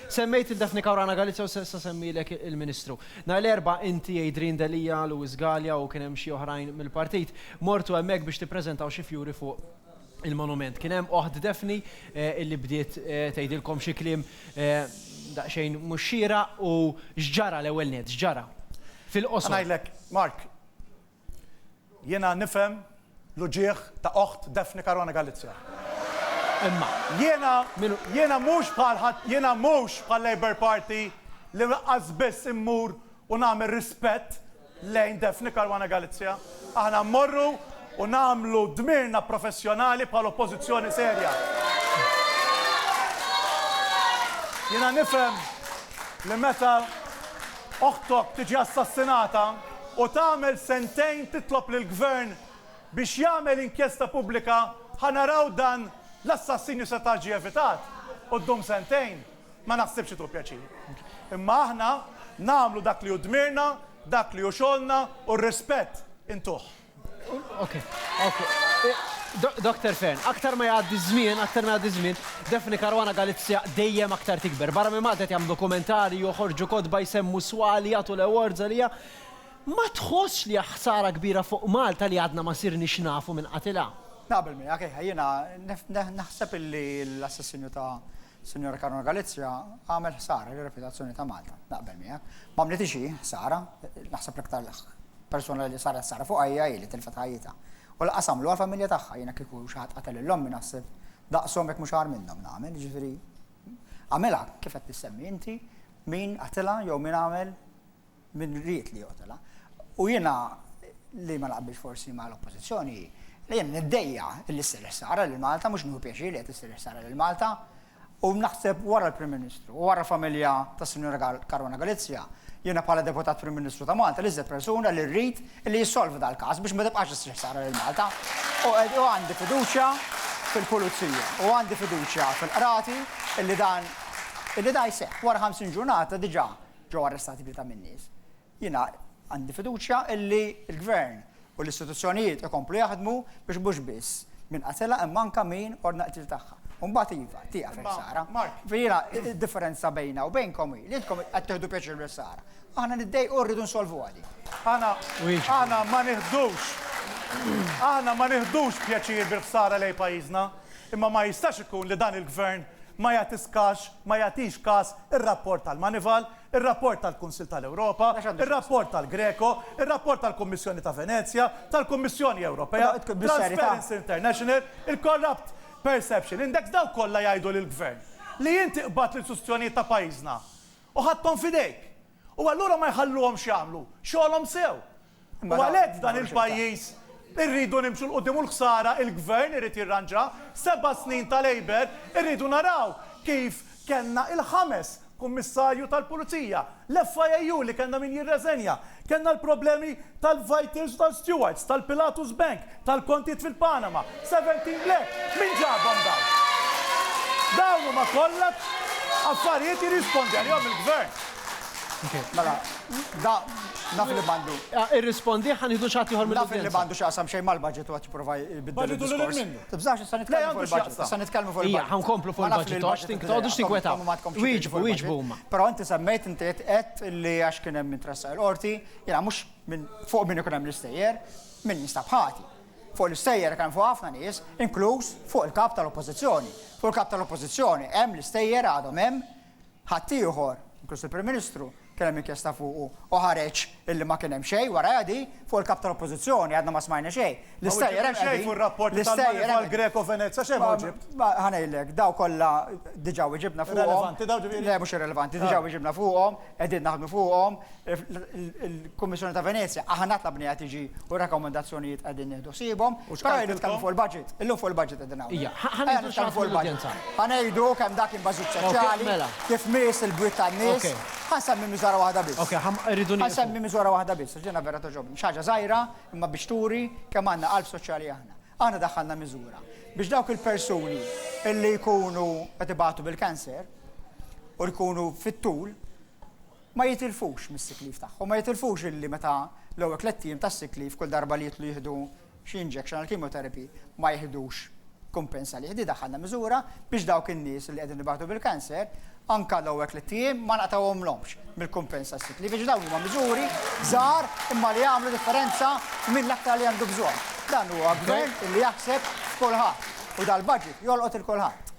Semmejt il-Defni Kawrana Galizja u sa semmilek il-Ministru. Nhar l-erba' inti Adrian Delija, Luis Gallia u kien hemm xi oħrajn mill-partit mortu hemmhekk biex tippreżentaw xi fjuri fuq il-monument. Kien hemm oħd Defni illi bdiet tgħidilkom xi kliem daqsxejn mhux xira u x'ġara l-ewwel net, x'ġara fil-qosor. Ngħidlek, Mark, jiena nifhem l-uġieħ ta' oħd Defni Kawrana Galizja. Imma jiena mhux bħal Labour Party li laqqas biss immur u nagħmel rispett lejn Defni Kawrana Galizja. Aħna mmorru u nagħmlu dmirna professjonali bħal oppożizzjoni serja. Jiena nifhem li meta oħtok tiġi assassinata u tagħmel sentejn titlob lill-gvern biex jagħmel inkjesta pubblika ħanaraw dan l-assassinju se taġi evitat quddiem sentejn ma naħsibx tu pjaċir. Imma aħna nagħmlu dak li hu dmirna, dak li hu xogħolna u r-rispett intuh. Okay. Dr. Fern, aktar ma jgħaddi żmien, Defni Kawrana Galizja dejjem aktar tikber. Barra minn qed jagħmlu dokumentari joħorġu kodba jsemmu swali jagħtu l-awards għalija. Ma tħossx li ħsara kbira fuq Malta li għadna ma sirniex nafu minn qatilha? Naqbel miegħek, jiena naħseb illi l-assassinju ta' Sinjora Kawrana Galizja għamel ħsara l-reputazzjoni ta' Malta. Naqbel miegħek. Ma mnitix ħsara, naħseb l-aktar persuna li saret ħsara fuq ħajja li tilfet ħajjitha. U laqas għamlu għall-familja tagħha jiena kieku xi ħadd qatel l-ommi naħseb daqshom hekk mhux ħar minnhom nagħmel, jiġifieri għamilha kif qed tissemmi inti min qatilha jew min għamel min ried li joqtilha. U jiena li ma naqbilx forsi mal-oppożizzjoni li jien niddejja li ssir ħsara lil Malta, mhux nieħu pjaċir li qed issir ħsara lil Malta, u naħseb wara l-Prim Ministru u wara familja tas Sinjura Kawrana Galizja jiena bħala deputat Prim Ministru ta' Malta li żed persuna li rrid li jissolvi dal-każ biex ma tibqax issir ħsara lil Malta. U għandi fiduċja fil-pulizija u għandi fiduċja fil-qrati illi dan jseħħ wara 50 ġurnata diġà ġew arrestati bieta minn nies. Jiena għandi fiduċja illi l-Gvern u l-istituzzjonijiet ikomplu jaħdmu biex mhux biss min qatilha imma anke min ordna qtil tagħha. Mbagħad iva, tieqa fil-sara. Jiena id-differenza bejna u bejnkom li intkom qed tieħdu pjaċir bil-sara. Aħna niddejqu rridu nsolvu għadi. Aħna ma nieħdux pjaċir bil-ħsara lejn pajjiżna, imma ma jistax ikun li dan il-Gvern ma jagħtix każ ir-rapport tal-Manival, ir-rapport tal-Kunsill tal-Ewropa, ir-rapport tal-Greco, ir-rapport tal-Kummissjoni ta' Venezja, tal-Kummissjoni Ewropea, Transparency International, il-Corrupt Perception Index daw kollha jgħidu lill-Gvern li inti qbad l-istituzzjonijiet ta' pajjiżna u ħadthom fidejk. U allura ma jħalluhom x'jagħmlu, xogħolhom sew. U għalhekk dan il-pajjiż irridu nimxu l-qudiem u l-ħsara, il-Gvern irid jirranġa 7 snin ta' Labour, irridu naraw kif kellna il-5 kummissarju tal-Pulizija, l-FIU li kellna min jirreżenja, kellna l-problemi tal-Vitals tal-Stewards, tal-Pilatus Bank, tal-kontijiet fil-Panama, 17 Black, min ġabhom dawn? Dawn huma kollha affarijiet jirrispondi għalihom il-Gvern. Mela, naf li bandu. Irrispondi ħanidu xagħti ieħor Naf li bandu x'aqsam xejn mal-budget u qed jipprova jbiddel il-diskors. Tibżax issa nitkellmu fuq il-budget. Issa nitkellmu fuq il-budget. Ħankomplu fuq il-budget, tgħodux tinkwetaw. Wieġbu huma. Però inti semmejt inti qed li għax kien hemm intressa l-qorti, jiena mhux minn fuq min ikun hemm l-istejjer, min nistabħati. Fuq l-istejjer kien fuq ħafna nies, inkluż fuq il-kap tal-Oppożizzjoni. Fuq il-kap tal-Oppożizzjoni hemm l-istejjer għadhom hemm ħadd ieħor, inkluż il-Prim Ministru, kien hemm inkjesta fuq u ħareġ illi ma kien hemm xejn wara għadi fuq il-kap tal-Oppożizzjoni għadna ma smajna xejn. L-istejjer hemm xejn fuq ir-rapport tal-Manival Greco Venezia xejn ma ġibt. Ħanejlek, daw kollha diġà ġibna fuqhom. Relevanti daw ġifieri. Le mhux irrelevanti, diġà ġibna fuqhom, qegħdin naħdmu fuqhom. Il-Kummissjoni ta' Venezia aħna tlabni qed tiġi u rakkomandazzjonijiet qegħdin nieħdu sibhom. Però nitkellmu fuq il-budget. Illum fuq il-budget qegħdin hawn. Ħanejdu kemm dak il-bażit soċjali, kif mies il-bwiet tan-nies. Ħansemmi miżura waħda biss. Ħansemmi miżura waħda biss, ġena vera toġobni. Xaġa żgħira imma biex turi kemm għandna qalb soċjali aħna. Aħna daħħalna miżura biex dawk il-persuni illi jkunu qed ibatu bil-kanser u jkunu fit-tul ma jitilfux mis-sick tagħhom, ma jitilfux illi meta l-ewwel 3 tim tas-sick kull darba li jitlu jieħdu xi injection għal chemotherapy ma jieħdux kompensa li ħdi daħħalna miżura biex dawk in-nies li qegħdin ibatu bil-kanser anka l-ewwel 3 ijiem ma naqtawhomlhomx mill-kompensa sick leave biex dawn huma miżuri żgħar imma li jagħmlu differenza mill-aktar li għandu bżonn. Dan huwa gvern li jaħseb f'kulħadd u dal-budget jolqot il-kulħadd.